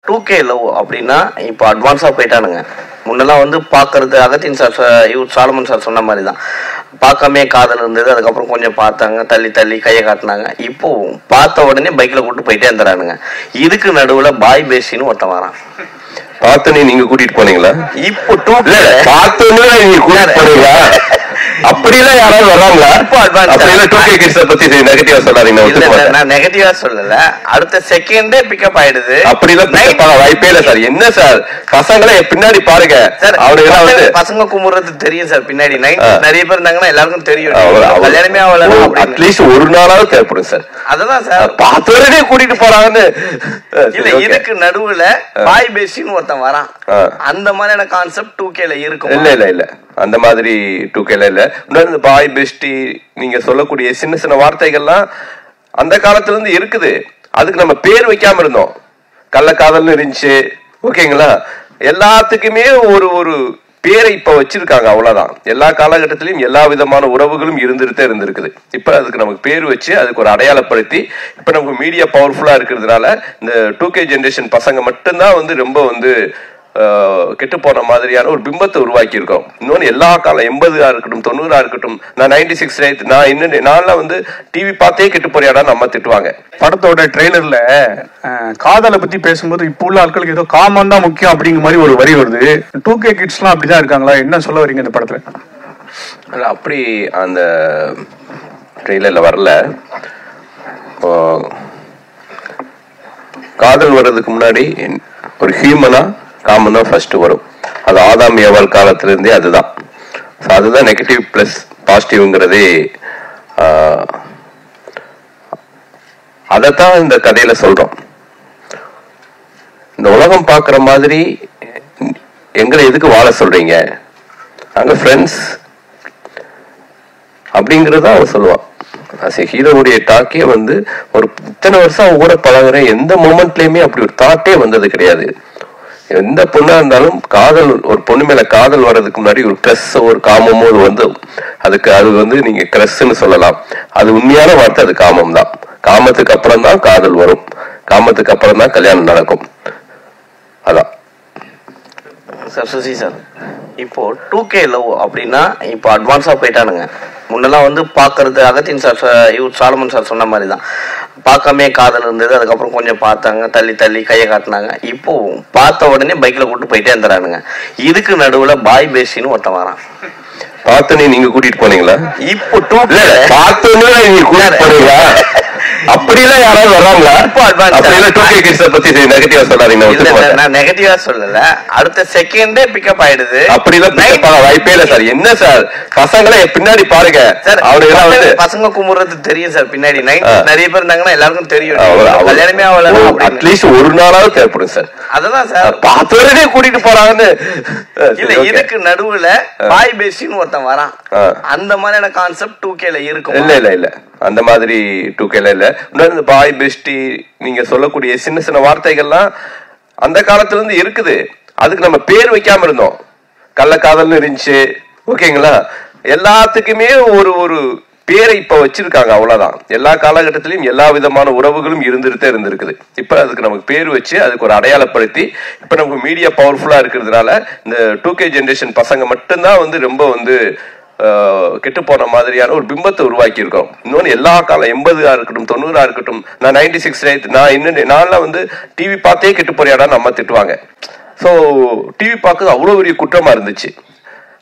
2K love அப்படின்னா இப்போ அட்வான்ஸாக போயிட்டானுங்க. முன்னெல்லாம் வந்து பார்க்கறது அகத்தின் சார் இவர் சாலமன் சார் சொன்ன மாதிரி தான், பார்க்காமே காதல் இருந்தது. அதுக்கப்புறம் கொஞ்சம் பார்த்தாங்க, தள்ளி தள்ளி கையை காட்டினாங்க. இப்போ பார்த்த உடனே பைக்கில் கூப்பிட்டு போயிட்டே இருந்துறானுங்க. இதுக்கு நடுவில் பாய் பேசின்னு ஒருத்தன் வரான். பார்த்தோன்னே நீங்க கூட்டிட்டு போனீங்களா? இப்போ 2K பார்த்தோன்னே நீங்க கூட்டிட்டு போனீங்களா? அப்படிலாம் யாராவது வர்றாங்களா? பத்தி நெகட்டிவா சொல்லாதீங்க. நான் நெகட்டிவா சொல்லல, அடுத்த செகண்டே பிக்கப் ஆயிடுது. அப்படிலாம் வாய்ப்பே இல்ல சார். என்ன சார் பசங்களை பின்னாடி பாருங்க சார், அவனுக்கு பசங்க கும்பிடுறது தெரியும் சார். பின்னாடி நிறைய பேர் இருந்தாங்கன்னா எல்லாருக்கும் தெரியும். கல்யாணமே ஆகல, அட்லீஸ்ட் ஒரு நாளாவது தேவைப்படும் சார். அததான் சார் பார்த்தோடனே கூட்டிட்டு போறாங்கன்னு இல்ல. இதுக்கு நடுவுல பாய் பேசின்னு ஒருத்தன் வரான். அந்த மாதிரியான கான்செப்ட் 2Kல இருக்கும். இல்ல இல்ல இல்ல, அந்த மாதிரி 2Kல இல்ல. இந்த பாய் பெஸ்டி நீங்க சொல்லக்கூடிய சின்ன சின்ன வார்த்தைகள்லாம் அந்த காலத்துல இருந்து இருக்குது. அதுக்கு நம்ம பேர் வைக்காம இருந்தோம். கள்ளக்காதல்னு இருந்துச்சு, ஓகேங்களா? எல்லாத்துக்குமே ஒரு ஒரு பேரை இப்ப வச்சிருக்காங்க, அவ்வளவுதான். எல்லா காலகட்டத்திலயும் எல்லா விதமான உறவுகளும் இருந்திருக்குது. இப்ப அதுக்கு நமக்கு பேர் வச்சு அதுக்கு ஒரு அடையாளப்படுத்தி இப்ப நமக்கு மீடியா பவர்ஃபுல்லா இருக்கிறதுனால இந்த 2K ஜெனரேஷன் பசங்க மட்டும்தான் வந்து ரொம்ப வந்து கெட்டு போன மாதிரியான ஒரு பிம்பத்தை உருவாக்கி இருக்கோம். இன்னொன்னு எல்லா காலம் 80 இருக்கட்டும் 90 இருக்கட்டும், நான் 96 நான்லாம் வந்து டிவி பார்த்தே கெட்டு போறியாடா நம்ம திட்டுவாங்க. படத்தோட ட்ரெய்லர்ல காதலை பத்தி பேசும்போது இப்போ உள்ள ஆட்களுக்கு ஏதோ காமன் தான் முக்கியம் அப்படிங்கிற மாதிரி ஒரு வரி வருது. 2K கிட்ஸ்லாம் அப்படிதான் இருக்காங்களா? என்ன சொல்ல வரீங்க இந்த படத்துல? அப்படி அந்த ட்ரெய்லர்ல வரல. காதல் வர்றதுக்கு முன்னாடி ஒரு ஹியூமனா காமன் தான் ஃபர்ஸ்ட் வரும். அது ஆதாம் ஏவாள் காலத்திலிருந்தே அதுதான். அதுதான் நெகட்டிவ் பிளஸ் பாசிட்டிவ்ங்கிறதே. அதைத்தான் இந்த கதையில சொல்றோம். இந்த உலகம் பார்க்குற மாதிரி எங்களை எதுக்கு வாழ சொல்றீங்க, நாங்க ஃப்ரெண்ட்ஸ் அப்படிங்கிறத அவன் சொல்லுவான். ஹீரோவுடைய டாக்கே வந்து ஒரு இத்தனை வருஷம் அவன் கூட பழகுற எந்த மொமெண்ட்லயுமே அப்படி ஒரு தாட்டே வந்தது கிடையாது. எந்த பொண்ணா இருந்தாலும் காதல், ஒரு பொண்ணு மேல காதல் வர்றதுக்கு முன்னாடி ஒரு கிரஸ் ஒரு காமமோ வந்து அதுக்கு அது வந்து நீங்க கிரஸ்ன்னு சொல்லலாம். அது உண்மையான வார்த்தை, அது காமம் தான். காமத்துக்கு அப்புறம் தான் காதல் வரும், காமத்துக்கு அப்புறம் தான் கல்யாணம் நடக்கும். அதான் சார். சுசி சார், இப்போ 2K லவ் அப்படின்னா இப்போ அட்வான்ஸா போயிட்டானுங்க. முன்னெல்லாம் வந்து பார்க்கறது அகத்தின் சார் இவர் சாலமன் சார் சொன்ன மாதிரி தான், பார்க்காமே காதல் இருந்தது. அதுக்கப்புறம் கொஞ்சம் பார்த்தாங்க, தள்ளி தள்ளி கையை காட்டினாங்க. இப்போ பார்த்த உடனே பைக்கில் கூப்பிட்டு போயிட்டே இருந்துறானுங்க. இதுக்கு நடுவில் பாய் பேசின்னு ஒருத்தன் வரான். பார்த்தோன்னே நீங்க கூட்டிட்டு போனீங்களா? இப்போ 2K பார்த்தோன்னே நீங்க கூட்டிட்டு போனீங்களா? அப்படிலாம் யாராவது வர்றாங்களா? பத்தி நெகட்டிவா சொல்லாதீங்க. நான் நெகட்டிவா சொல்லல, அடுத்த செகண்டே பிக்கப் ஆயிடுது. அப்படிலாம் வாய்ப்பே இல்ல சார். என்ன சார் பசங்களை பின்னாடி பாருங்க சார், அவனுக்கு பசங்க கும்பிடுறது தெரியும் சார். பின்னாடி நிறைய பேர் இருந்தாங்கன்னா எல்லாருக்கும் தெரியும். கல்யாணமே ஆகல, அட்லீஸ்ட் ஒரு நாளாவது தேவைப்படும் சார். அததான் சார் பார்த்தோடனே கூட்டிட்டு போறாங்கன்னு இல்ல. இதுக்கு நடுவுல பாய் பேசின்னு ஒருத்தன் வரான். அந்த மாதிரியான கான்செப்ட் 2Kல இருக்கும். இல்ல இல்ல இல்ல, அந்த மாதிரி 2Kல இல்ல. இந்த பாய் பெஸ்டி நீங்க சொல்லக்கூடிய சின்ன சின்ன வார்த்தைகள்லாம் அந்த காலத்துல இருந்து இருக்குது. அதுக்கு நம்ம பேர் வைக்காம இருந்தோம். கள்ளக்காதல்னு இருந்துச்சு, ஓகேங்களா? எல்லாத்துக்குமே ஒரு ஒரு பேரை இப்ப வச்சிருக்காங்க, அவ்வளவுதான். எல்லா காலகட்டத்திலயும் எல்லா விதமான உறவுகளும் இருந்திருக்குது. இப்ப அதுக்கு நமக்கு பேர் வச்சு அதுக்கு ஒரு அடையாளப்படுத்தி இப்ப நமக்கு மீடியா பவர்ஃபுல்லா இருக்கிறதுனால இந்த 2K ஜெனரேஷன் பசங்க மட்டும்தான் வந்து ரொம்ப வந்து கெட்டு போன மாதிரியான ஒரு பிம்பத்தை உருவாக்கி இருக்கோம். இன்னொன்னு எல்லா காலம் 80 இருக்கட்டும் 90 இருக்கட்டும், நான் 96 நான்லாம் வந்து டிவி பார்த்தே கெட்டு போறியாடா நம்ம திட்டுவாங்க. ஸோ டிவி பார்க்கறது அவ்வளோ பெரிய குற்றமா இருந்துச்சு.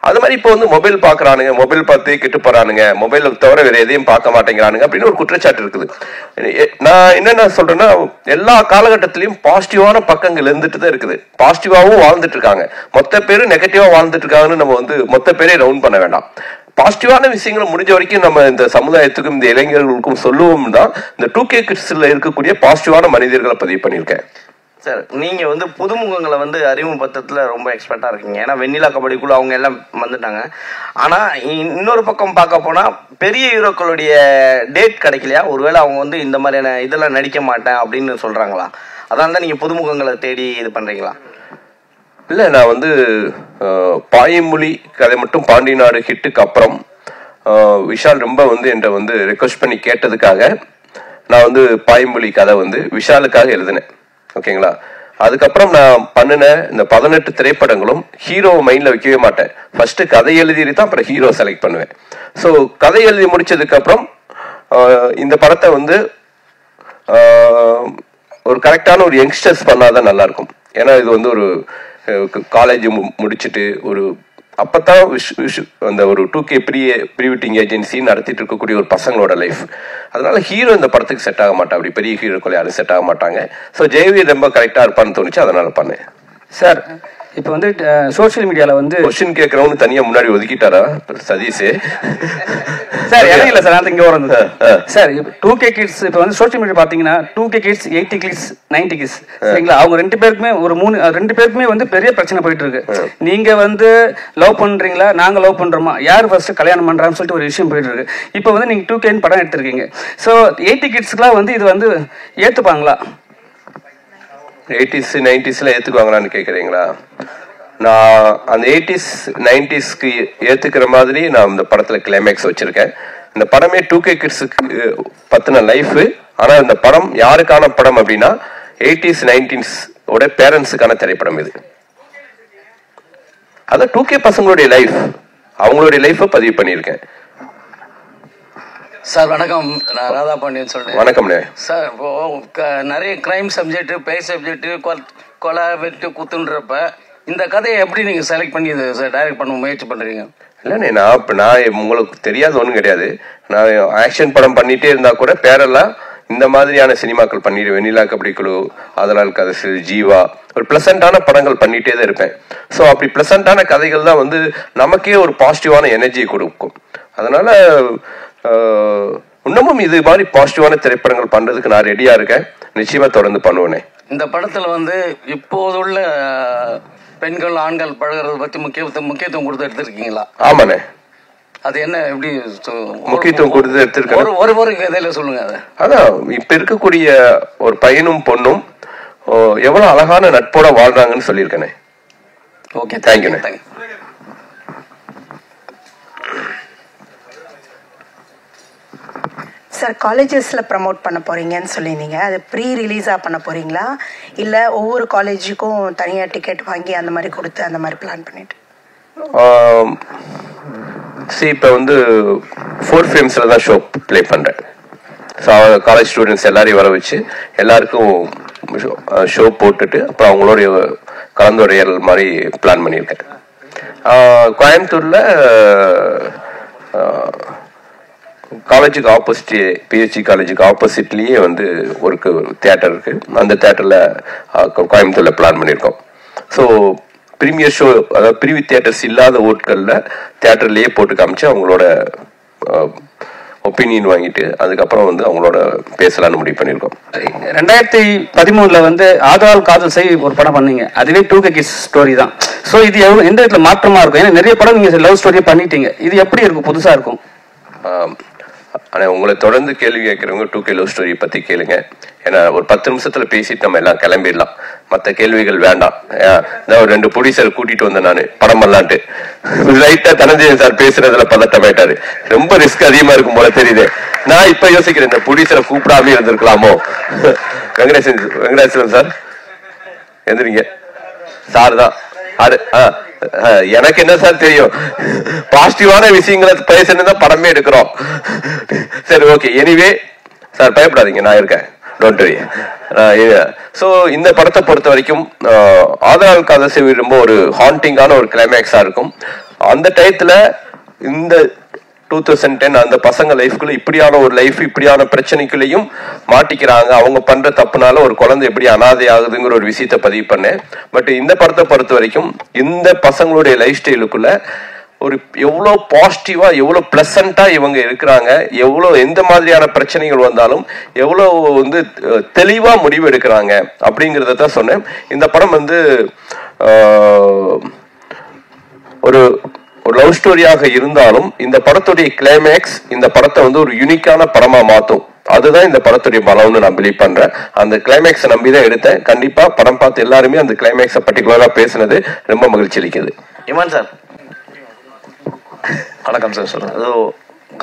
அது மாதிரி இப்போ வந்து மொபைல் பாக்குறானுங்க, மொபைல் பார்த்து கெட்டு போறானுங்க, மொபைல தவிர வேற எதையும் பார்க்க மாட்டேங்கிறானுங்க அப்படின்னு ஒரு குற்றச்சாட்டு இருக்குது. நான் என்ன சொல்றேன்னா, எல்லா காலகட்டத்திலையும் பாசிட்டிவான பக்கங்கள் இருந்துட்டு தான் இருக்குது. பாசிட்டிவாவும் வாழ்ந்துட்டு இருக்காங்க. மொத்த பேரும் நெகட்டிவா வாழ்ந்துட்டு இருக்காங்கன்னு நம்ம வந்து மொத்த பேரே ரவுண்ட் பண்ண வேண்டாம். பாசிட்டிவான விஷயங்களை முடிஞ்ச வரைக்கும் நம்ம இந்த சமுதாயத்துக்கும் இந்த இளைஞர்களுக்கும் சொல்லுவோம் தான் இந்த 2K கிட்ஸ்ல இருக்கக்கூடிய பாசிட்டிவான மனிதர்களை பதிவு பண்ணியிருக்கேன். சார், நீங்க வந்து புதுமுகங்களை வந்து அறிமுகப்படுத்துறதுல ரொம்ப எக்ஸ்பர்ட்டா இருக்கீங்க. ஏன்னா வெண்ணிலா கபடிக்குள்ள அவங்க எல்லாம் வந்துட்டாங்க. ஆனா இன்னொரு பக்கம் பார்க்க போனா பெரிய ஹீரோக்களுடைய டேட் கிடைக்கலையா? ஒருவேளை அவங்க வந்து இந்த மாதிரியான இதெல்லாம் நடிக்க மாட்டேன் அப்படின்னு சொல்றாங்களா? அதனால தான் நீங்க புதுமுகங்களை தேடி இது பண்றீங்களா? இல்ல, நான் வந்து பாயமொழி கதை மட்டும் பாண்டி நாடு ஹிட்டுக்கு அப்புறம் விஷால் ரொம்ப வந்து என்கிட்ட வந்து ரெக்வஸ்ட் பண்ணி கேட்டதுக்காக நான் வந்து பாயமொழி கதை வந்து விஷாலுக்காக எழுதினேன். ஓகேங்களா? அதுக்கப்புறம் நான் பண்ணின இந்த 18 திரைப்படங்களும் ஹீரோ மைண்ட்ல வைக்கவே மாட்டேன். ஃபர்ஸ்ட் கதை எழுதிட்டு தான் அப்புறம் ஹீரோ செலக்ட் பண்ணுவேன். ஸோ கதை எழுதி முடிச்சதுக்கு அப்புறம் இந்த படத்தை வந்து ஒரு கரெக்டான ஒரு யங்ஸ்டர்ஸ் பண்ணாதான் நல்லா இருக்கும். ஏன்னா இது வந்து ஒரு காலேஜ் முடிச்சுட்டு ஒரு அப்பதான் அந்த ஒரு 2K ப்ரீ வெட்டிங் ஏஜென்சி நடத்திட்டு இருக்கக்கூடிய ஒரு பசங்களோட லைஃப். அதனால ஹீரோ இந்த படத்துக்கு செட் ஆக மாட்டா, அப்படி பெரிய ஹீரோக்கள் யாரும் செட் ஆக மாட்டாங்க. ஸோ ஜெயவி ரொம்ப கரெக்டா இருப்பான்னு தோணுச்சு, அதனால பண்ணேன். சார் இப்போ வந்து சோஷியல் மீடியால வந்து கொஸ்டின் கேட்கறவனு தனியா முன்னாடி ஒதுக்கிட்டாரா சதீஷ்? சார் எனக்கு இல்லை சார், நான் இங்கே வரேன் சார். 2K கிட்ஸ் இப்போ வந்து சோஷியல் மீடியா பார்த்தீங்கன்னா 2K கிட்ஸ் 80 கிட்ஸ் 90 கிட்ஸ் சரிங்களா, அவங்க ரெண்டு பேருக்குமே ரெண்டு பேருக்குமே வந்து பெரிய பிரச்சனை போயிட்டு இருக்கு. நீங்க வந்து லவ் பண்றீங்களா, நாங்க லவ் பண்றோமா, யார் ஃபர்ஸ்ட் கல்யாணம் பண்றான்னு சொல்லிட்டு ஒரு விஷயம் போயிட்டு இருக்கு. இப்போ வந்து நீங்க 2K படம் எடுத்திருக்கீங்க. ஸோ 80 கிட்ஸ்க்குலாம் வந்து இது வந்து ஏத்துப்பாங்களா? 80s 90sல ஏத்துக்குவாங்களான்னு கேக்குறீங்களா? நான் அந்த 80s 90sக்கு ஏத்துக்கிற மாதிரி நான் இந்த படத்துல கிளைமேக்ஸ் வச்சிருக்கேன். இந்த படமே 2K கிட்ஸுக்கு பத்தின லைஃப். ஆனா இந்த படம் யாருக்கான படம் அப்படின்னா 80s 90s ஓட பேரண்ட்ஸுக்கான திரைப்படம் இது. அதான் 2K பசங்களுடைய லைஃப், அவங்களுடைய லைஃபை பதிவு பண்ணியிருக்கேன். சார் வணக்கம், நான் ராதா பாண்டியன் சொல்றேன். வணக்கம்ண்ணே சார். இப்போ நிறைய கிரைம் சப்ஜெக்ட், பேய் சப்ஜெக்ட், கொலை வெட்டு குத்துன்றப்ப இந்த கதையை எப்படி நீங்க செலக்ட் பண்ணி சார் டைரக்ட் பண்ண முயற்சி பண்றீங்க? இல்லைண்ணே, நான் உங்களுக்கு தெரியாத ஒன்றும் கிடையாது. நான் ஆக்ஷன் படம் பண்ணிட்டே இருந்தா கூட பேரெல்லாம் இந்த மாதிரியான சினிமாக்கள் பண்ணிடுவேன். வெண்ணிலா கபடி குழு, அதனால் கதை, ஜீவா, ஒரு பிளசண்டான படங்கள் பண்ணிட்டே தான் இருப்பேன். ஸோ அப்படி பிளசண்டான கதைகள் தான் வந்து நமக்கே ஒரு பாசிட்டிவான எனர்ஜியை கொடுக்கும். அதனால இன்னமும் இது மாதிரி பாசிட்டிவான திரைப்படங்கள் பண்றதுக்கு நான் ரெடியா இருக்கேன். நிச்சயமா தொடர்ந்து பண்ணுவேனே. இந்த படத்துல வந்து இப்போதுள்ள பெண்கள் ஆண்கள் பழகிறத பத்தி முக்கியத்துவம் கொடுத்து எடுத்திருக்கீங்களா? ஆமாண்ணே. அது என்ன எப்படி முக்கியத்துவம் கொடுத்து எடுத்திருக்கேன்? ஒரு கதையில சொல்லுங்க. அதான் இப்ப இருக்கக்கூடிய ஒரு பையனும் பொண்ணும் எவ்வளவு அழகான நட்போட வாழ்றாங்கன்னு சொல்லியிருக்கேனே. ஓகே, தேங்க்யூண்ணே. சார், காலேஜஸ்ல ப்ரமோட் பண்ண போறீங்கன்னு சொல்லியிருந்தீங்க. அது ப்ரீ ரிலீஸா பண்ண போறீங்களா, இல்ல ஒவ்வொரு காலேஜுக்கும் தனியா டிக்கெட் வாங்கி அந்த மாதிரி கொடுத்து அந்த மாதிரி பிளான் பண்ணிட்டு? இப்போ வந்து 4 ஃபிலிம்ஸ்ல தான் ஷோ பிளே பண்றேன். ஸோ காலேஜ் ஸ்டூடெண்ட்ஸ் எல்லாரையும் வர வச்சு எல்லாருக்கும் ஷோ போட்டுட்டு அப்புறம் அவங்களுடைய கலந்துரையாடல் மாதிரி பிளான் பண்ணியிருக்கேன். கோயம்புத்தூர்ல காலேஜுக்கு ஆப்போசிட், பிஹெச்சி காலேஜுக்கு ஆப்போசிட்லயே வந்து ஒரு தியேட்டர் இருக்கு. அந்த தியேட்டர்ல கோயம்புத்தூர்ல பிளான் பண்ணியிருக்கோம். ஸோ பிரீமியர் ஷோ, அதாவது பிரிவி தியேட்டர்ஸ் இல்லாத ஓட்கள்ல தியேட்டர்லயே போட்டு காமிச்சு அவங்களோட ஒப்பீனியன் வாங்கிட்டு அதுக்கப்புறம் வந்து அவங்களோட பேசலாம்னு முடிவு பண்ணியிருக்கோம். 2013 வந்து ஆதலால் காதல் செய் ஒரு படம் பண்ணீங்க. அதுவே 2K கிட்ஸ் ஸ்டோரி தான். ஸோ இது எந்த இடத்துல மாற்றமா இருக்கும்? ஏன்னா நிறைய படம் நீங்க லவ் ஸ்டோரியை பண்ணிட்டீங்க. இது எப்படி இருக்கும், புதுசா இருக்கும்? ஆனால் உங்களை தொடர்ந்து கேள்வி கேட்குறவங்க 2K லவ் ஸ்டோரி பற்றி கேளுங்க. ஏன்னா ஒரு 10 நிமிஷத்தில் பேசிட்டு நம்ம எல்லாம் கிளம்பிடலாம். மற்ற கேள்விகள் வேண்டாம். ஒரு 2 ப்ரொடியூசர் கூட்டிட்டு வந்தேன் நான் படம் பண்ணலான்ட்டு. ரைட்டா தனஞ்சயன் சார் பேசுறதுல பதட்டமாயிட்டாரு. ரொம்ப ரிஸ்க் அதிகமா இருக்கும் போல தெரியுது. நான் இப்ப யோசிக்கிறேன், இந்த ப்ரொடியூசரை கூப்பிடாம இருந்திருக்கலாமோ. வெங்கடேஸ்வரன் சார் எந்திரிங்க. சார் தான் எனக்கு என்ன சார் தெரியும், பாசிட்டிவான விஷயங்களை பேசுறதுதான் படமே எடுக்கிறோம். சரி, ஓகே. எனிவே சார் பயப்படாதீங்க, நான் இருக்கேன். Don't worry. ஸோ இந்த படத்தை பொறுத்த வரைக்கும் ஆதலால் காதல் செய் ரொம்ப ஒரு ஹாண்டிங்கான ஒரு கிளைமேக்ஸா இருக்கும். அந்த டயத்துல இந்த 2010 அந்த பசங்க லைஃப்குள்ள இப்படியான ஒரு லைஃப், இப்படியான பிரச்சனைக்குள்ளேயும் மாட்டிக்கிறாங்க. அவங்க பண்ற தப்புனால ஒரு குழந்தை எப்படி அனாதை ஆகுதுங்கிற ஒரு விஷயத்த பதிவு பண்ணேன். பட் இந்த படத்தை பொறுத்த வரைக்கும் இந்த பசங்களுடைய லைஃப் ஸ்டைலுக்குள்ள ஒரு எவ்வளோ பாசிட்டிவா, எவ்வளோ பிளசண்டா இவங்க இருக்கிறாங்க, எவ்வளோ எந்த மாதிரியான பிரச்சனைகள் வந்தாலும் எவ்வளோ வந்து தெளிவா முடிவு எடுக்கிறாங்க அப்படிங்கிறத தான் சொன்னேன். இந்த படம் வந்து ஒரு லவ் ஸ்டோரியாக இருந்தாலும் இந்த படத்துடைய கிளைமேக்ஸ் இந்த படத்தை வந்து ஒரு யூனிக்கான படமா மாத்தும். அதுதான் இந்த படத்துடைய பலம்னு நான் பிலீவ் பண்றேன். அந்த கிளைமேக்ஸை நம்பி தான் எடுத்தேன். கண்டிப்பா படம் பார்த்து எல்லாருமே அந்த கிளைமேக்ஸை பர்டிகுலரா பேசுனது ரொம்ப மகிழ்ச்சி அளிக்குது. இமான் சார் வணக்கம் சார். சொல்லுங்க. அது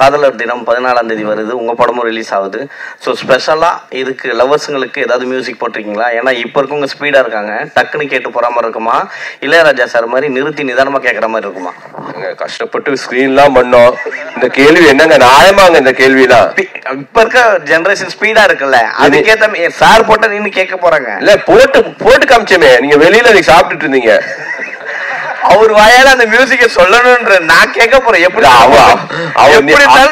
காதலர் தினம் 14ஆம் தேதி வருது, உங்கள் படமும் ரிலீஸ் ஆகுது. ஸோ ஸ்பெஷலாக இதுக்கு லவர்ஸுங்களுக்கு ஏதாவது மியூசிக் போட்டிருக்கீங்களா? ஏன்னா இப்போ இருக்கவங்க ஸ்பீடாக இருக்காங்க, டக்குன்னு கேட்டு போகிற மாதிரி இருக்குமா, இளையராஜா சார் மாதிரி நிறுத்தி நிதானமாக கேட்குற மாதிரி இருக்குமா? கஷ்டப்பட்டு ஸ்க்ரீன்லாம் பண்ணோம். இந்த கேள்வி என்னங்க நியாயமாங்க? இந்த கேள்விலாம் இப்ப இருக்க ஜெனரேஷன் ஸ்பீடா இருக்குல்ல, அதுக்கேத்த சார் போட்ட நீங்க கேட்க போறாங்க. இல்ல போட்டு காமிச்சமே, நீங்க வெளியில நீங்க சாப்பிட்டுட்டு இருந்தீங்க, அவர் வாயால அந்த மியூசிக்க சொல்லணும்ன்ற நான் கேட்க போறேன். எப்படி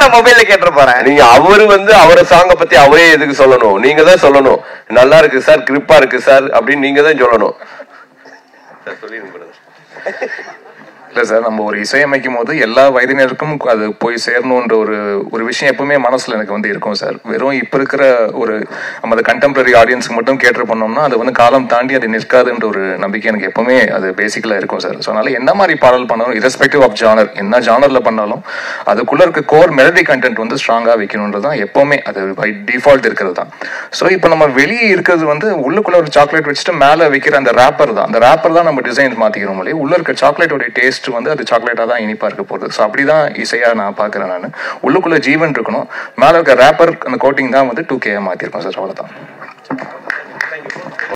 நான் மொபைல்ல கேட்டு போறேன். நீங்க அவரு அவரை சாங்க பத்தி அவரே எதுக்கு சொல்லணும்? நீங்க தான் சொல்லணும், நல்லா இருக்கு சார், கிரிப்பா இருக்கு சார் அப்படின்னு நீங்க தான் சொல்லணும். இல்லை சார், நம்ம ஒரு இசையமைக்கும் போது எல்லா வயதினருக்கும் அது போய் சேரணுன்ற ஒரு விஷயம் எப்பவுமே மனசுல எனக்கு இருக்கும் சார். வெறும் இப்போ இருக்கிற நம்ம அந்த கண்டெம்பரரி ஆடியன்ஸுக்கு மட்டும் கேட்டர் பண்ணோம்னா அது காலம் தாண்டி அது நிற்காதுன்ற ஒரு நம்பிக்கை எனக்கு எப்பவுமே அது பேசிக்கலா இருக்கும் சார். ஸோ அதனால என்ன மாதிரி பாடல் பண்ணாலும் இரஸ்பெக்டிவ் ஆஃப் ஜானர், என்ன ஜானர்ல பண்ணாலும் அதுக்குள்ள இருக்க கோர் மெலடி கண்டென்ட் ஸ்ட்ராங்கா வைக்கணுன்றது தான் எப்பவுமே அது பை டிஃபால்ட் இருக்கிறது தான். ஸோ இப்போ நம்ம வெளியே இருக்கிறது உள்ளுக்குள்ள ஒரு சாக்லேட் வச்சுட்டு மேலே வைக்கிற அந்த ரேப்பர் தான். அந்த ரேப்பர் தான் நம்ம டிசைன் மாத்திக்கிறோம் இல்லையா? உள்ள இருக்க சாக்லேட்டோட டேஸ்ட் அது சாக்லேட்டா தான் இனிப்பா இருக்க போகுது. ஸோ அப்படிதான் இசையா நான் பாக்குறேன். நான் உள்ளுக்குள்ள ஜீவன் இருக்கணும், மேல இருக்க ரேப்பர் அந்த கோட்டிங் தான் 2K மாத்திருக்கோம் சார். அவ்வளவுதான்.